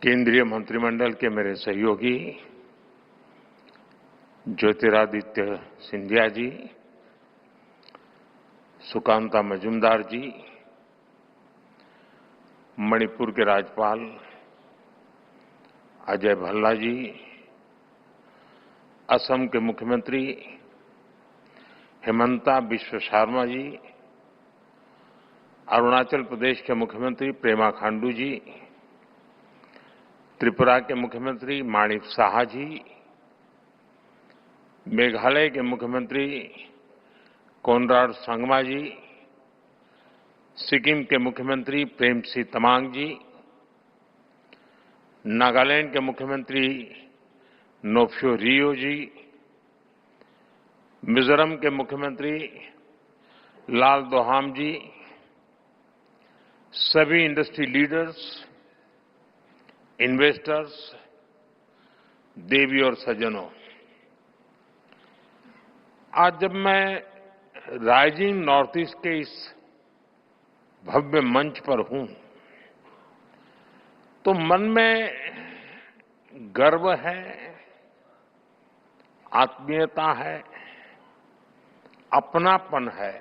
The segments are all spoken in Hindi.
केंद्रीय मंत्रिमंडल के मेरे सहयोगी ज्योतिरादित्य सिंधिया जी, सुकांता मजूमदार जी, मणिपुर के राज्यपाल अजय भल्ला जी, असम के मुख्यमंत्री हिमंता बिश्व शर्मा जी, अरुणाचल प्रदेश के मुख्यमंत्री पेमा खांडू जी, त्रिपुरा के मुख्यमंत्री माणिक साहा जी, मेघालय के मुख्यमंत्री कोनराड संगमा जी, सिक्किम के मुख्यमंत्री प्रेमसिंह तमांग जी, नागालैंड के मुख्यमंत्री नोफ्यो रियो जी, मिजोरम के मुख्यमंत्री लालदोहाम जी, सभी इंडस्ट्री लीडर्स, इन्वेस्टर्स, देवी और सज्जनों, आज जब मैं राइजिंग नॉर्थ ईस्ट के इस भव्य मंच पर हूं तो मन में गर्व है, आत्मीयता है, अपनापन है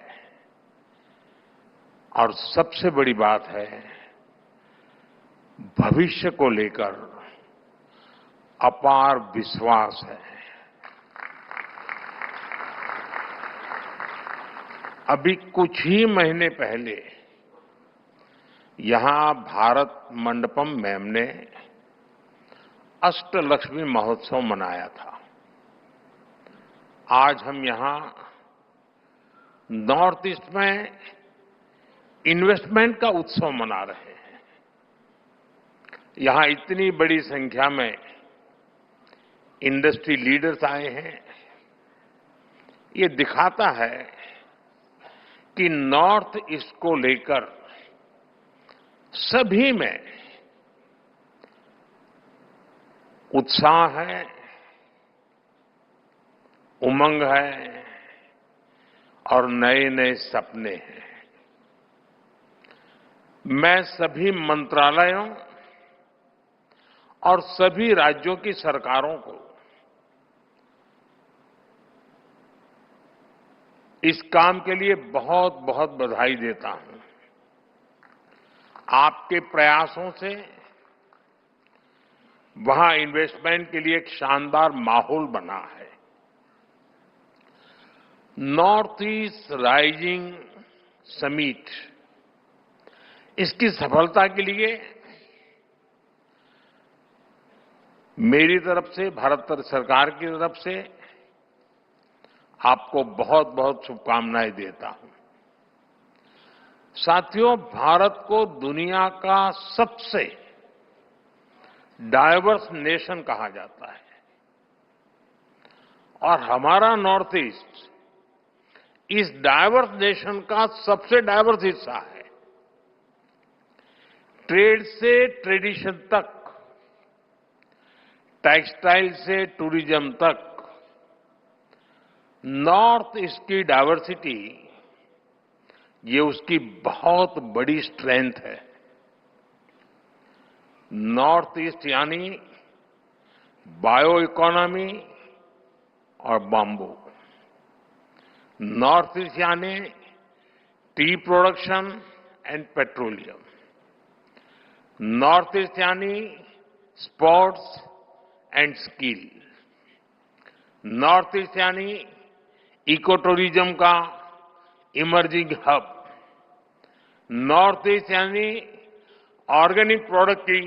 और सबसे बड़ी बात है भविष्य को लेकर अपार विश्वास है। अभी कुछ ही महीने पहले यहां भारत मंडपम में हमने अष्टलक्ष्मी महोत्सव मनाया था। आज हम यहां नॉर्थ ईस्ट में इन्वेस्टमेंट का उत्सव मना रहे हैं। यहां इतनी बड़ी संख्या में इंडस्ट्री लीडर्स आए हैं। ये दिखाता है कि नॉर्थ ईस्ट को लेकर सभी में उत्साह है, उमंग है और नए नए सपने हैं। मैं सभी मंत्रालयों और सभी राज्यों की सरकारों को इस काम के लिए बहुत बहुत बधाई देता हूं। आपके प्रयासों से वहां इन्वेस्टमेंट के लिए एक शानदार माहौल बना है। नॉर्थ ईस्ट राइजिंग समिट, इसकी सफलता के लिए मेरी तरफ से, भारत सरकार की तरफ से आपको बहुत बहुत शुभकामनाएं देता हूं। साथियों, भारत को दुनिया का सबसे डाइवर्स नेशन कहा जाता है और हमारा नॉर्थ ईस्ट इस डाइवर्स नेशन का सबसे डाइवर्स हिस्सा है। ट्रेड से ट्रेडिशन तक, टेक्सटाइल से टूरिज्म तक, नॉर्थ ईस्ट की डाइवर्सिटी ये उसकी बहुत बड़ी स्ट्रेंथ है। नॉर्थ ईस्ट यानी बायो इकोनॉमी और बाम्बू, नॉर्थ ईस्ट यानी tea production and petroleum, north east यानी sports and skill, north east यानी इको टूरिज्म का इमर्जिंग हब, नॉर्थ ईस्ट यानी ऑर्गेनिक प्रोडक्ट की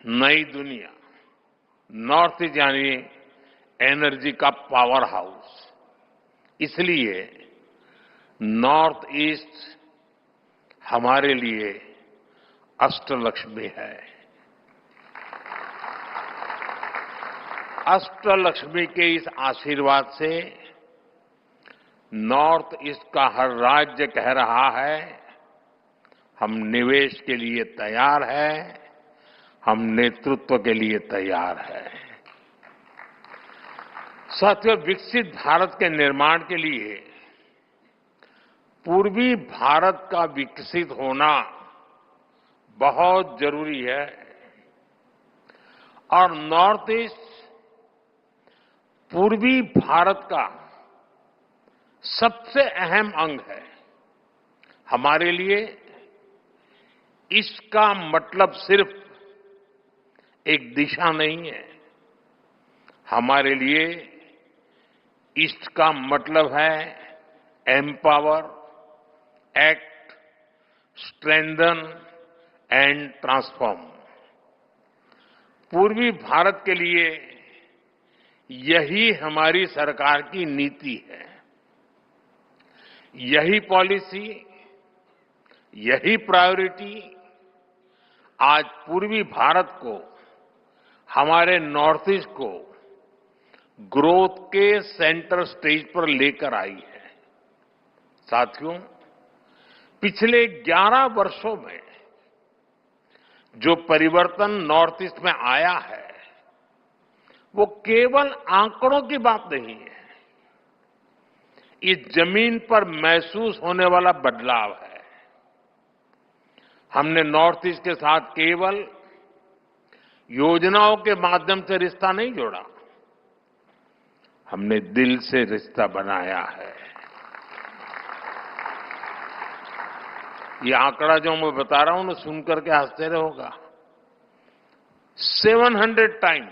नई दुनिया, नॉर्थ ईस्ट यानी एनर्जी का पावर हाउस। इसलिए नॉर्थ ईस्ट हमारे लिए अष्टलक्ष्मी है। अष्टलक्ष्मी के इस आशीर्वाद से नॉर्थ ईस्ट का हर राज्य कह रहा है हम निवेश के लिए तैयार हैं, हम नेतृत्व के लिए तैयार हैं। साथियों, विकसित भारत के निर्माण के लिए पूर्वी भारत का विकसित होना बहुत जरूरी है। और नॉर्थ ईस्ट पूर्वी भारत का सबसे अहम अंग है। हमारे लिए इसका मतलब सिर्फ एक दिशा नहीं है। हमारे लिए ईस्ट का मतलब है empower, act, strengthen and transform. पूर्वी भारत के लिए यही हमारी सरकार की नीति है। यही पॉलिसी, यही प्रायोरिटी आज पूर्वी भारत को, हमारे नॉर्थ ईस्ट को ग्रोथ के सेंटर स्टेज पर लेकर आई है। साथियों, पिछले 11 वर्षों में जो परिवर्तन नॉर्थ ईस्ट में आया है, वो केवल आंकड़ों की बात नहीं है। इस जमीन पर महसूस होने वाला बदलाव है। हमने नॉर्थ ईस्ट के साथ केवल योजनाओं के माध्यम से रिश्ता नहीं जोड़ा, हमने दिल से रिश्ता बनाया है। ये आंकड़ा जो मैं बता रहा हूं ना, सुनकर के आश्चर्य होगा। 700 टाइम,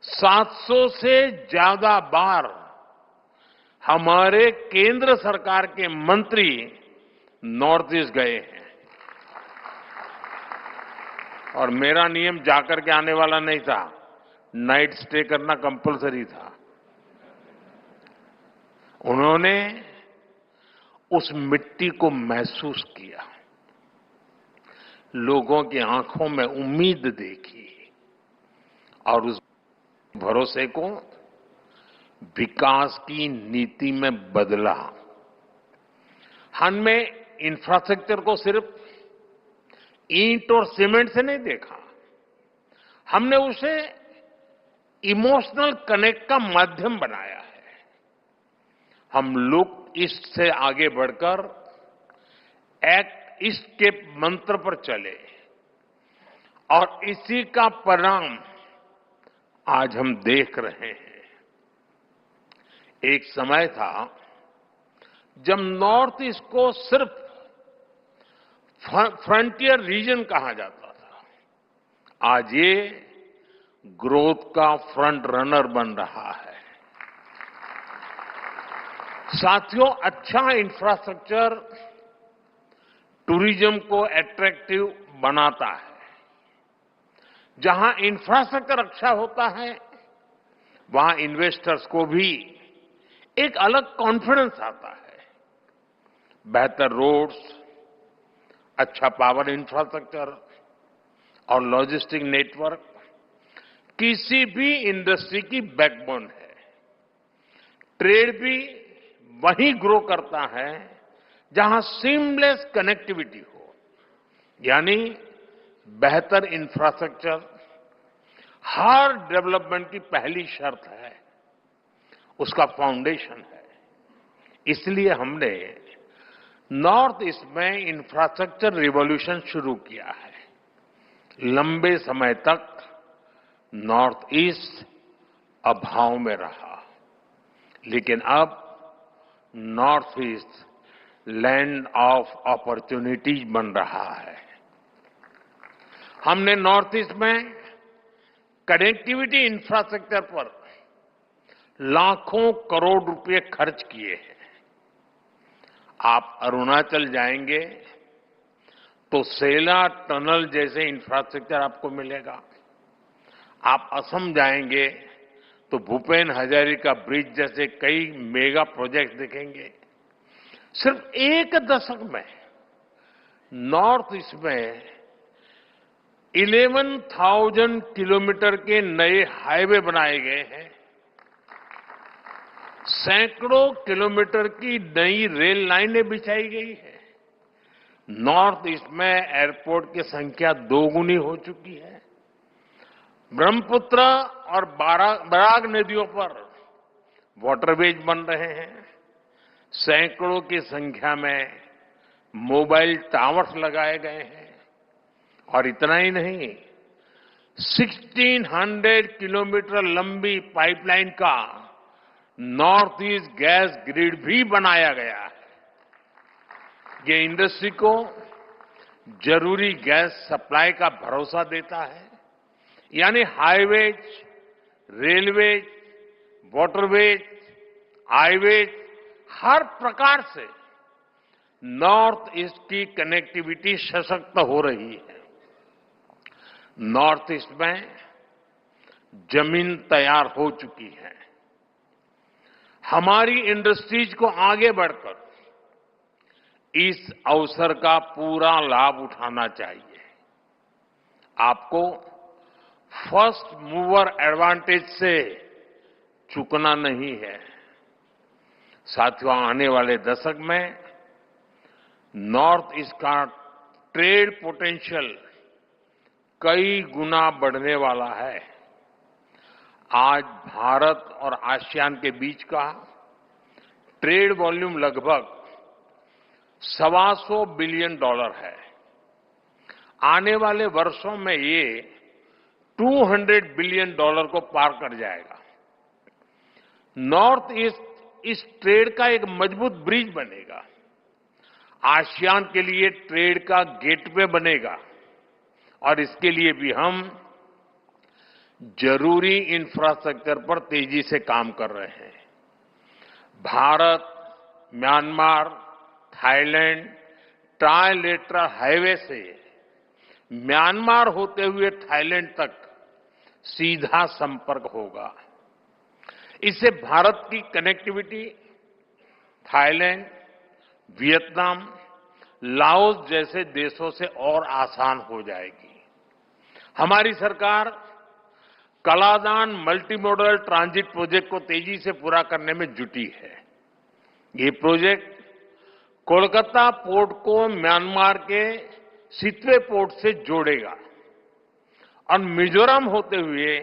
700 से ज्यादा बार हमारे केंद्र सरकार के मंत्री नॉर्थ ईस्ट गए हैं। और मेरा नियम जाकर के आने वाला नहीं था, नाइट स्टे करना कंपलसरी था। उन्होंने उस मिट्टी को महसूस किया, लोगों की आंखों में उम्मीद देखी और उस भरोसे को विकास की नीति में बदला। हमने इंफ्रास्ट्रक्चर को सिर्फ ईंट और सीमेंट से नहीं देखा, हमने उसे इमोशनल कनेक्ट का माध्यम बनाया है। हम लोग इससे आगे बढ़कर एक्ट ईस्ट के मंत्र पर चले और इसी का परिणाम आज हम देख रहे हैं। एक समय था जब नॉर्थ ईस्ट को सिर्फ फ्रंटियर रीजन कहा जाता था, आज ये ग्रोथ का फ्रंट रनर बन रहा है। साथियों, अच्छा इंफ्रास्ट्रक्चर टूरिज्म को अट्रैक्टिव बनाता है। जहां इंफ्रास्ट्रक्चर अच्छा होता है, वहां इन्वेस्टर्स को भी एक अलग कॉन्फिडेंस आता है। बेहतर रोड्स, अच्छा पावर इंफ्रास्ट्रक्चर और लॉजिस्टिक नेटवर्क किसी भी इंडस्ट्री की बैकबोन है। ट्रेड भी वहीं ग्रो करता है जहां सीमलेस कनेक्टिविटी हो, यानी बेहतर इंफ्रास्ट्रक्चर हर डेवलपमेंट की पहली शर्त है, उसका फाउंडेशन है। इसलिए हमने नॉर्थ ईस्ट में इंफ्रास्ट्रक्चर रिवॉल्यूशन शुरू किया है। लंबे समय तक नॉर्थ ईस्ट अभाव में रहा, लेकिन अब north east land of opportunities बन रहा है। हमने नॉर्थ ईस्ट में कनेक्टिविटी इंफ्रास्ट्रक्चर पर लाखों करोड़ रुपए खर्च किए हैं। आप अरुणाचल जाएंगे तो सेला टनल जैसे इंफ्रास्ट्रक्चर आपको मिलेगा। आप असम जाएंगे तो भूपेन हजारिका ब्रिज जैसे कई मेगा प्रोजेक्ट दिखेंगे। सिर्फ एक दशक में नॉर्थ ईस्ट में 11,000 किलोमीटर के नए हाईवे बनाए गए हैं। सैकड़ों किलोमीटर की नई रेल लाइनें बिछाई गई है। नॉर्थ ईस्ट में एयरपोर्ट की संख्या दोगुनी हो चुकी है। ब्रह्मपुत्र और बराग नदियों पर वाटरवेज बन रहे हैं। सैकड़ों की संख्या में मोबाइल टावर्स लगाए गए हैं। और इतना ही नहीं, 1600 किलोमीटर लंबी पाइपलाइन का नॉर्थ ईस्ट गैस ग्रिड भी बनाया गया है। ये इंडस्ट्री को जरूरी गैस सप्लाई का भरोसा देता है। यानी हाईवेज, रेलवेज, वाटरवेज, हाईवेज, हर प्रकार से नॉर्थ ईस्ट की कनेक्टिविटी सशक्त हो रही है। नॉर्थ ईस्ट में जमीन तैयार हो चुकी है। हमारी इंडस्ट्रीज को आगे बढ़कर इस अवसर का पूरा लाभ उठाना चाहिए। आपको फर्स्ट मूवर एडवांटेज से चूकना नहीं है। साथियों, आने वाले दशक में नॉर्थ ईस्ट का ट्रेड पोटेंशियल कई गुना बढ़ने वाला है। आज भारत और आसियान के बीच का ट्रेड वॉल्यूम लगभग $125 बिलियन है। आने वाले वर्षों में ये $200 बिलियन को पार कर जाएगा। नॉर्थ ईस्ट इस ट्रेड का एक मजबूत ब्रिज बनेगा, आसियान के लिए ट्रेड का गेटवे बनेगा और इसके लिए भी हम जरूरी इंफ्रास्ट्रक्चर पर तेजी से काम कर रहे हैं। Bharat, Myanmar, Thailand trilateral highway से म्यांमार होते हुए थाईलैंड तक सीधा संपर्क होगा। इससे भारत की कनेक्टिविटी थाईलैंड, वियतनाम, लाओस जैसे देशों से और आसान हो जाएगी। हमारी सरकार Kaladan multi modal transit project को तेजी से पूरा करने में जुटी है। ये प्रोजेक्ट कोलकाता पोर्ट को म्यांमार के सितवे पोर्ट से जोड़ेगा और मिजोरम होते हुए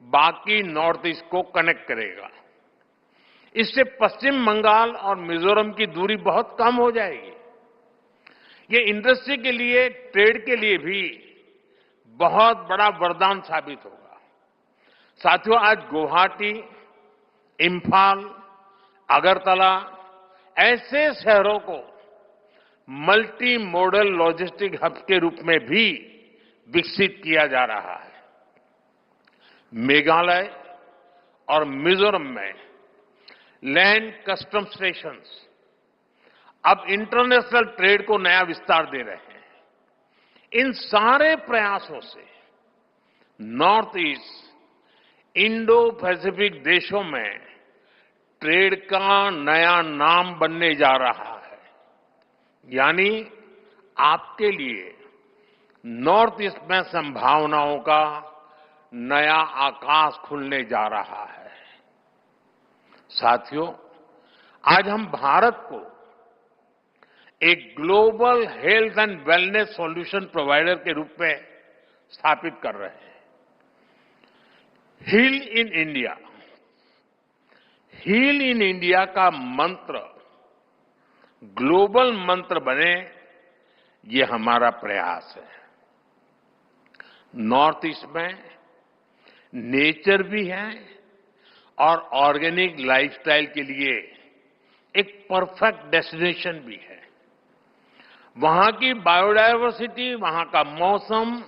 बाकी नॉर्थ ईस्ट को कनेक्ट करेगा। इससे पश्चिम बंगाल और मिजोरम की दूरी बहुत कम हो जाएगी। ये इंडस्ट्री के लिए, ट्रेड के लिए भी बहुत बड़ा वरदान साबित होगा। साथियों, आज गुवाहाटी, इम्फाल, अगरतला ऐसे शहरों को मल्टी मॉडल लॉजिस्टिक हब के रूप में भी विकसित किया जा रहा है। मेघालय और मिजोरम में लैंड कस्टम स्टेशंस अब इंटरनेशनल ट्रेड को नया विस्तार दे रहे हैं। इन सारे प्रयासों से नॉर्थ ईस्ट इंडो पैसिफिक देशों में ट्रेड का नया नाम बनने जा रहा है। यानी आपके लिए नॉर्थ ईस्ट में संभावनाओं का नया आकाश खुलने जा रहा है। साथियों, आज हम भारत को एक global health and wellness solution provider के रूप में स्थापित कर रहे हैं। Heal in India, heal in India का मंत्र ग्लोबल मंत्र बने, ये हमारा प्रयास है। नॉर्थ ईस्ट में नेचर भी है और ऑर्गेनिक लाइफस्टाइल के लिए एक परफेक्ट डेस्टिनेशन भी है। वहां की बायोडायवर्सिटी, वहां का मौसम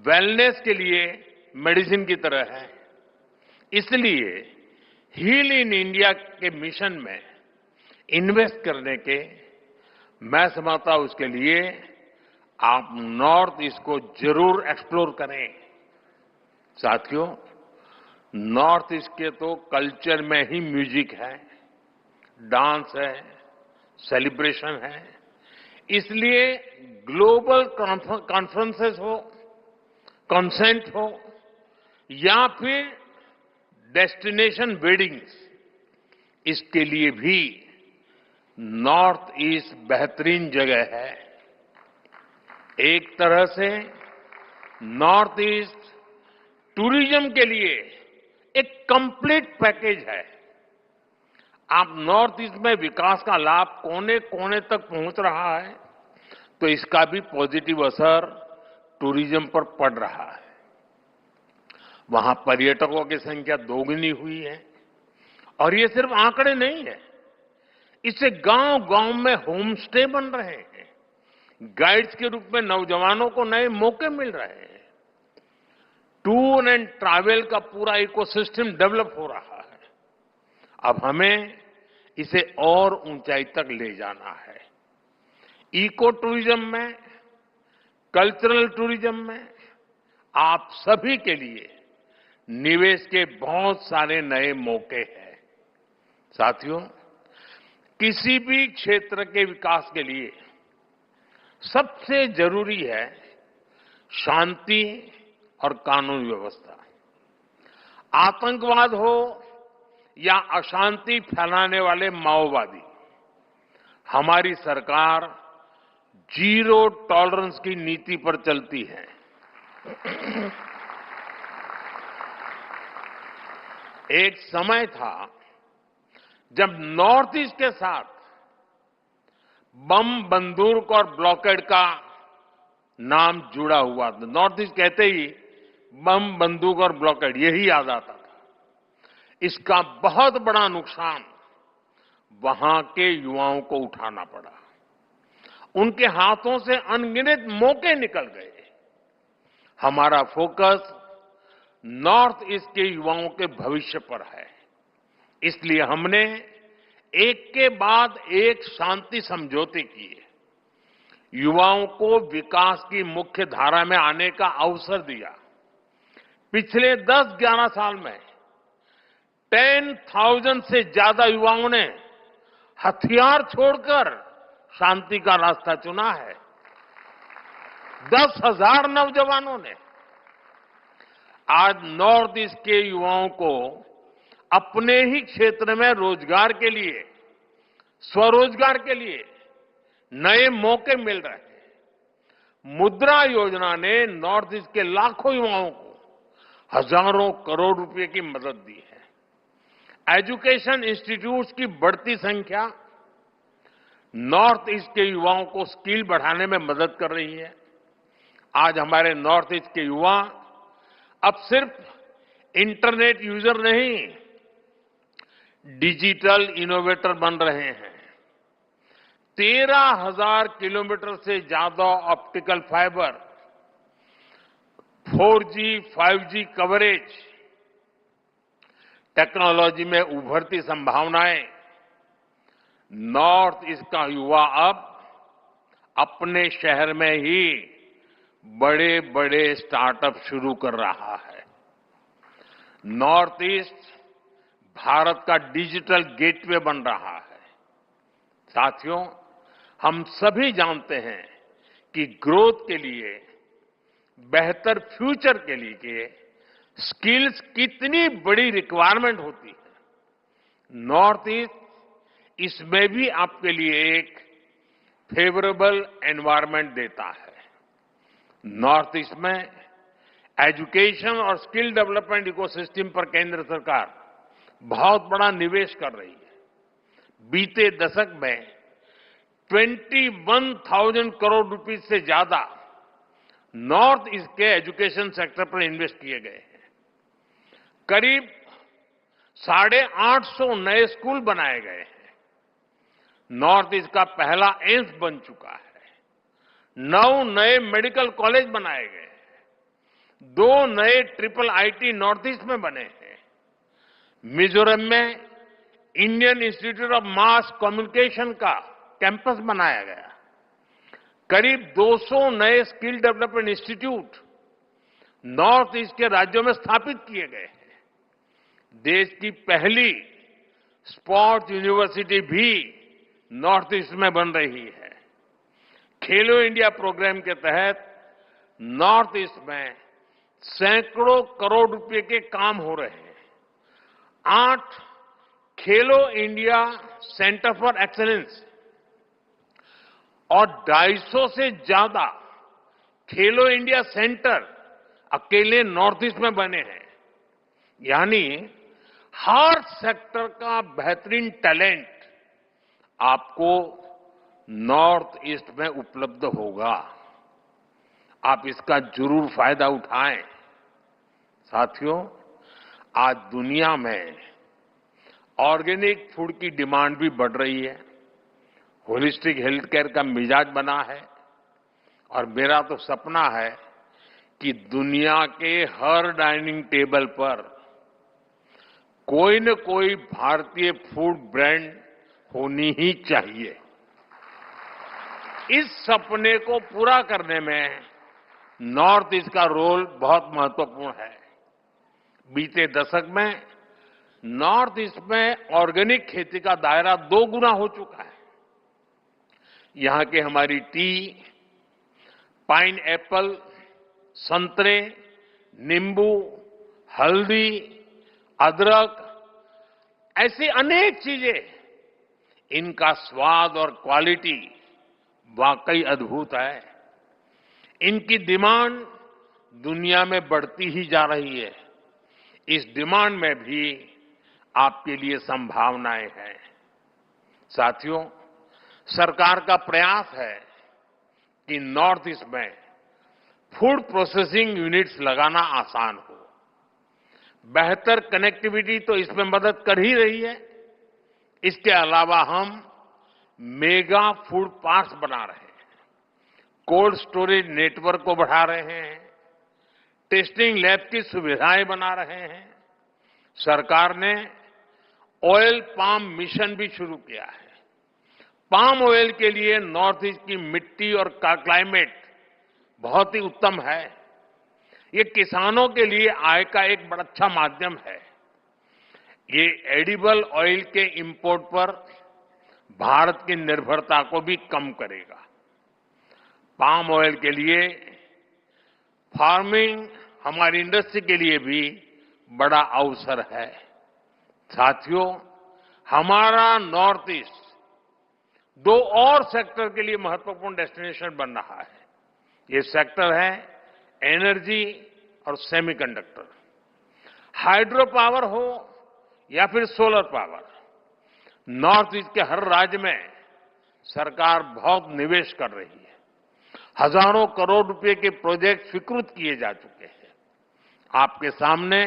वेलनेस के लिए मेडिसिन की तरह है। इसलिए हील इन इंडिया के मिशन में इन्वेस्ट करने के, मैं समझता हूं उसके लिए आप नॉर्थ ईस्ट को जरूर एक्सप्लोर करें। साथियों, नॉर्थ ईस्ट के तो कल्चर में ही म्यूजिक है, डांस है, सेलिब्रेशन है। इसलिए ग्लोबल कॉन्फ्रेंसेस हो, कॉन्सेंट हो या फिर डेस्टिनेशन वेडिंग्स, इसके लिए भी नॉर्थ ईस्ट बेहतरीन जगह है। एक तरह से नॉर्थ ईस्ट टूरिज्म के लिए एक कंप्लीट पैकेज है। आप नॉर्थ ईस्ट में विकास का लाभ कोने कोने तक पहुंच रहा है, तो इसका भी पॉजिटिव असर टूरिज्म पर पड़ रहा है। वहां पर्यटकों की संख्या दोगुनी हुई है। और ये सिर्फ आंकड़े नहीं है, इससे गांव-गांव में होम स्टे बन रहे हैं। गाइड्स के रूप में नौजवानों को नए मौके मिल रहे हैं। टूर एंड ट्रैवल का पूरा इकोसिस्टम डेवलप हो रहा है। अब हमें इसे और ऊंचाई तक ले जाना है। इको टूरिज्म में, कल्चरल टूरिज्म में आप सभी के लिए निवेश के बहुत सारे नए मौके हैं। साथियों, किसी भी क्षेत्र के विकास के लिए सबसे जरूरी है शांति और कानून व्यवस्था। आतंकवाद हो या अशांति फैलाने वाले माओवादी, हमारी सरकार जीरो टॉलरेंस की नीति पर चलती है। एक समय था जब नॉर्थ ईस्ट के साथ बम, बंदूक और ब्लॉकेड का नाम जुड़ा हुआ था। नॉर्थ ईस्ट कहते ही बम, बंदूक और ब्लॉकेड यही याद आता था। इसका बहुत बड़ा नुकसान वहां के युवाओं को उठाना पड़ा। उनके हाथों से अनगिनत मौके निकल गए। हमारा फोकस नॉर्थ ईस्ट के युवाओं के भविष्य पर है। इसलिए हमने एक के बाद एक शांति समझौते किए, युवाओं को विकास की मुख्य धारा में आने का अवसर दिया। पिछले 10-11 साल में 10,000 से ज्यादा युवाओं ने हथियार छोड़कर शांति का रास्ता चुना है। 10,000 नौजवानों ने। आज नॉर्थ ईस्ट के युवाओं को अपने ही क्षेत्र में रोजगार के लिए, स्वरोजगार के लिए नए मौके मिल रहे हैं। मुद्रा योजना ने नॉर्थ ईस्ट के लाखों युवाओं को हजारों करोड़ रुपए की मदद दी है। एजुकेशन इंस्टीट्यूट्स की बढ़ती संख्या नॉर्थ ईस्ट के युवाओं को स्किल बढ़ाने में मदद कर रही है। आज हमारे नॉर्थ ईस्ट के युवा अब सिर्फ इंटरनेट यूजर नहीं, डिजिटल इनोवेटर बन रहे हैं। 13,000 किलोमीटर से ज्यादा optical fibre, 4G, 5G coverage, technology में उभरती संभावनाएं। नॉर्थ ईस्ट का युवा अब अपने शहर में ही बड़े बड़े स्टार्टअप शुरू कर रहा है। नॉर्थ ईस्ट भारत का डिजिटल गेटवे बन रहा है। साथियों, हम सभी जानते हैं कि ग्रोथ के लिए, बेहतर फ्यूचर के लिए स्किल्स कितनी बड़ी रिक्वायरमेंट होती है। नॉर्थ ईस्ट इसमें भी आपके लिए एक फेवरेबल एनवायरनमेंट देता है। नॉर्थ ईस्ट में एजुकेशन और स्किल डेवलपमेंट इकोसिस्टम पर केंद्र सरकार बहुत बड़ा निवेश कर रही है। बीते दशक में 21,000 करोड़ रुपए से ज्यादा नॉर्थ ईस्ट के एजुकेशन सेक्टर पर इन्वेस्ट किए गए हैं। करीब 850 नए स्कूल बनाए गए हैं। नॉर्थ ईस्ट का पहला एम्स बन चुका है। 9 नए मेडिकल कॉलेज बनाए गए हैं। 2 नए ट्रिपल आईटी नॉर्थ ईस्ट में बने हैं। मिजोरम में Indian institute of mass communication का कैंपस बनाया गया। करीब 200 नए skill development institute north east के राज्यों में स्थापित किए गए हैं। देश की पहली स्पोर्ट्स यूनिवर्सिटी भी नॉर्थ ईस्ट में बन रही है। खेलो इंडिया प्रोग्राम के तहत नॉर्थ ईस्ट में सैकड़ों करोड़ रुपए के काम हो रहे हैं। 8 खेलो इंडिया सेंटर फॉर एक्सीलेंस और 250 से ज्यादा खेलो इंडिया सेंटर अकेले नॉर्थ ईस्ट में बने हैं। यानी हर सेक्टर का बेहतरीन टैलेंट आपको नॉर्थ ईस्ट में उपलब्ध होगा। आप इसका जरूर फायदा उठाएं। साथियों, आज दुनिया में ऑर्गेनिक फूड की डिमांड भी बढ़ रही है। होलिस्टिक हेल्थ केयर का मिजाज बना है और मेरा तो सपना है कि दुनिया के हर डाइनिंग टेबल पर कोई न कोई भारतीय फूड ब्रांड होनी ही चाहिए। इस सपने को पूरा करने में नॉर्थ ईस्ट का रोल बहुत महत्वपूर्ण है। बीते दशक में नॉर्थ ईस्ट में ऑर्गेनिक खेती का दायरा 2 गुना हो चुका है। यहां के हमारी टी, पाइन एप्पल, संतरे, नींबू, हल्दी, अदरक, ऐसी अनेक चीजें, इनका स्वाद और क्वालिटी वाकई अद्भुत है। इनकी डिमांड दुनिया में बढ़ती ही जा रही है। इस डिमांड में भी आपके लिए संभावनाएं हैं। साथियों, सरकार का प्रयास है कि नॉर्थ ईस्ट में फूड प्रोसेसिंग यूनिट्स लगाना आसान हो। बेहतर कनेक्टिविटी तो इसमें मदद कर ही रही है। इसके अलावा हम मेगा फूड पार्क्स बना रहे हैं, कोल्ड स्टोरेज नेटवर्क को बढ़ा रहे हैं, टेस्टिंग लैब की सुविधाएं बना रहे हैं। सरकार ने ऑयल पाम मिशन भी शुरू किया है। पाम ऑयल के लिए नॉर्थ ईस्ट की मिट्टी और क्लाइमेट बहुत ही उत्तम है। ये किसानों के लिए आय का एक बड़ा अच्छा माध्यम है। ये एडिबल ऑयल के इंपोर्ट पर भारत की निर्भरता को भी कम करेगा। पाम ऑयल के लिए फार्मिंग हमारी इंडस्ट्री के लिए भी बड़ा अवसर है। साथियों, हमारा नॉर्थ ईस्ट 2 और सेक्टर के लिए महत्वपूर्ण डेस्टिनेशन बन रहा है। ये सेक्टर है एनर्जी और सेमीकंडक्टर। हाइड्रो पावर हो या फिर सोलर पावर, नॉर्थ ईस्ट के हर राज्य में सरकार बहुत निवेश कर रही है। हजारों करोड़ रुपए के प्रोजेक्ट स्वीकृत किए जा चुके हैं। आपके सामने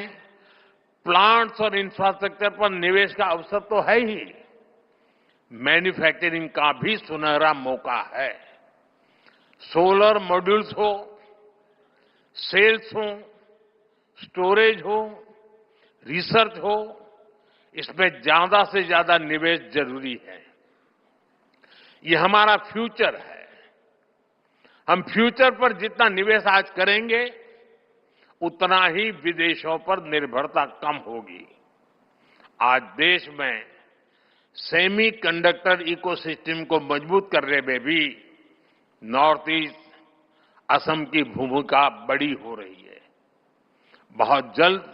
प्लांट्स और इंफ्रास्ट्रक्चर पर निवेश का अवसर तो है ही, मैन्युफैक्चरिंग का भी सुनहरा मौका है। सोलर मॉड्यूल्स हो, सेल्स हो, स्टोरेज हो, रिसर्च हो, इसमें ज्यादा से ज्यादा निवेश जरूरी है। ये हमारा फ्यूचर है। हम फ्यूचर पर जितना निवेश आज करेंगे, उतना ही विदेशों पर निर्भरता कम होगी। आज देश में सेमीकंडक्टर इकोसिस्टम को मजबूत करने में भी नॉर्थ ईस्ट, असम की भूमिका बड़ी हो रही है। बहुत जल्द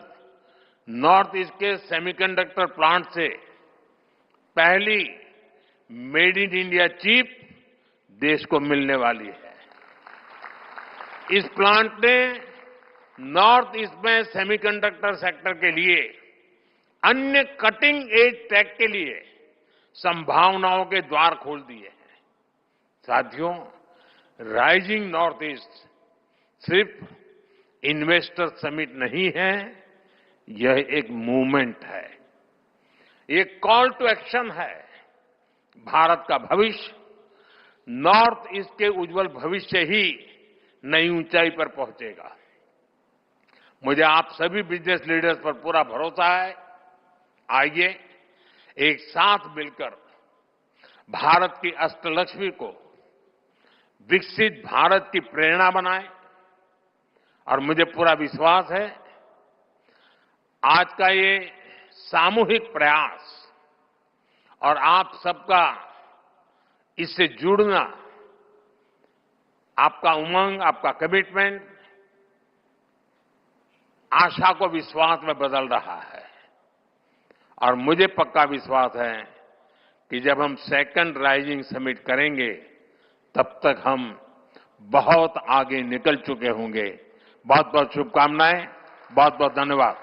नॉर्थ ईस्ट के सेमीकंडक्टर प्लांट से पहली मेड इन इंडिया चिप देश को मिलने वाली है। इस प्लांट ने नॉर्थ ईस्ट में सेमीकंडक्टर सेक्टर के लिए अन्य कटिंग एज टेक के लिए संभावनाओं के द्वार खोल दिए हैं। साथियों, राइजिंग नॉर्थ ईस्ट सिर्फ इन्वेस्टर समिट नहीं है, यह एक मूवमेंट है, एक कॉल टू एक्शन है। भारत का भविष्य नॉर्थ ईस्ट के उज्जवल भविष्य ही नई ऊंचाई पर पहुंचेगा। मुझे आप सभी बिजनेस लीडर्स पर पूरा भरोसा है। आइए एक साथ मिलकर भारत की अष्टलक्ष्मी को विकसित भारत की प्रेरणा बनाएं। और मुझे पूरा विश्वास है, आज का ये सामूहिक प्रयास और आप सबका इससे जुड़ना, आपका उमंग, आपका कमिटमेंट आशा को विश्वास में बदल रहा है। और मुझे पक्का विश्वास है कि जब हम सेकंड राइजिंग समिट करेंगे, तब तक हम बहुत आगे निकल चुके होंगे। बहुत बहुत शुभकामनाएं, बहुत बहुत धन्यवाद।